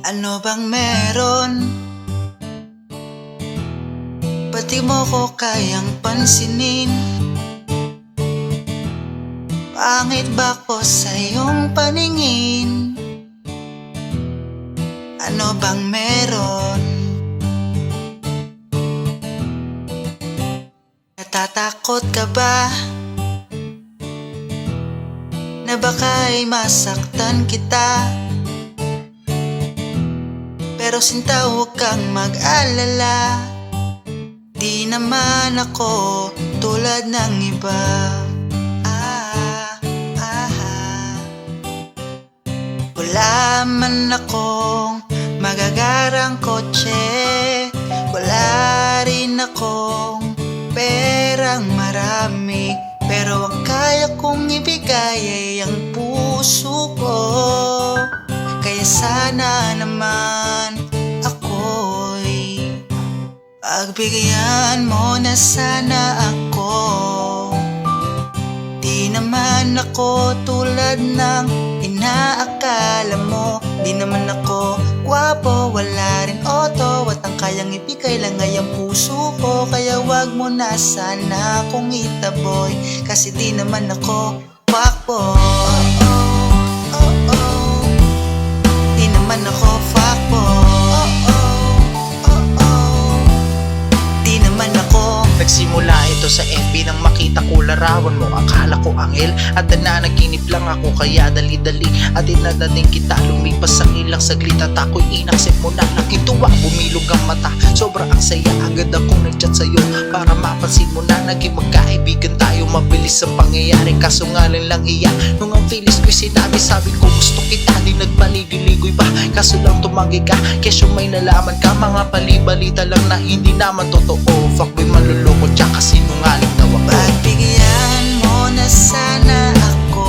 Ano bang meron? Ba't di mo ko kayang pansinin? Pangit ba ko sa iyong paningin? Ano bang meron? Natatakot ka ba na baka'y masaktan kita? Pero sinta, huwag kang mag-alala, di naman ako tulad ng iba. Wala man akong magagarang kotse, wala rin akong perang marami, pero ang kaya kong ibigay ay ang puso ko. Kaya sana naman ako'y pagbigyan mo na sana ako. Di naman ako tulad ng inaakala mo. Di naman ako gwapo, wala rin auto, at ang kayang ibigay lang ay ang puso ko. Kaya wag mo na sana akong itaboy, kasi di naman ako fuckboy. Di naman ako fuckboy. Di naman ako. Nagsimula ito sa FB nang makita ko larawan mo. Akala ko anghel at nananaginip lang ako, kaya dali-dali at inadating kita. Lumipas ang ilang saglit at ako'y inaksep mo na. Nakituwa, bumilog ang mata, sobra ang saya. Agad akong nag-chat sa'yo para mapansin mo na naging magkaibigan tayo. Mabilis ang pangyayari, kaso ngalan lang iya. Nung ang feelings ko'y sinabi, sabi ko gusto kita. Di nagpaligoy-ligoy pa, kaso lang tumanggi ka. Kesyo may nalaman ka, mga palibalita lang na hindi naman totoo. Fuckboy, manluloko, tsaka sinungaling daw ako. Pagbigyan mo na sana ako.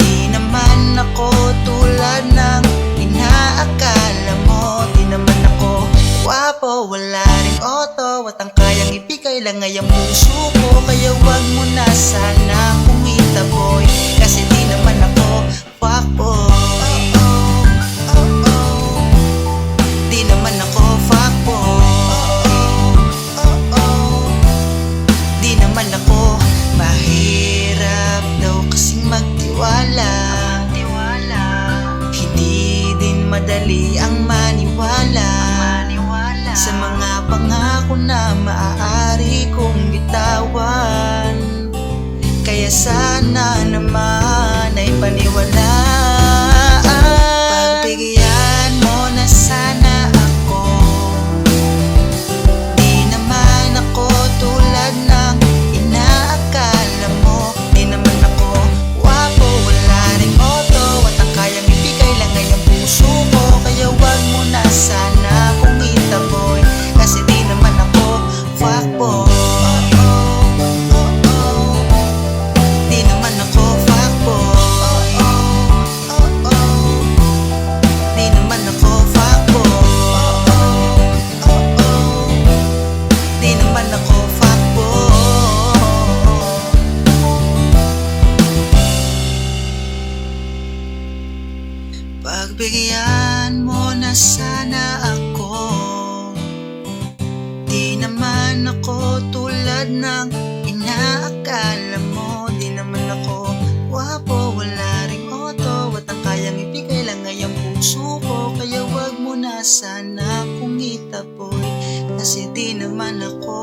Di naman ako tulad ng inaakala mo. Di naman ako gwapo, wala ring auto, at ang kayang ibigay lang ay ang puso ko. Kaya wag mo na sana akong itaboy, kasi di naman ako fuckboy. Di naman ako fuckboy. Di naman ako. Mahirap daw kasing magtiwala, hindi din madali ang maniwala sa mga pangako na maaari kong bitawan. Kaya sana naman ay paniwalaan. Pagbigyan mo na sana ako. Di naman ako tulad ng inaakala mo. Di naman ako gwapo, wala ring auto, at ang kayang ibigay lang ay ang puso ko. Kaya wag mo na sana akong itaboy, kasi di naman ako fuckboy. Di naman ako fuckboy. Di naman ako fuckboy. Di naman ako fuckboy. Pagbigyan mo na sana ako. Di naman ako tulad ng inaakala mo. Di naman ako gwapo, wala ring auto, at ang kayang ibigay lang ay ang puso ko. Kaya wag mo na sana akong itaboy, kasi di naman ako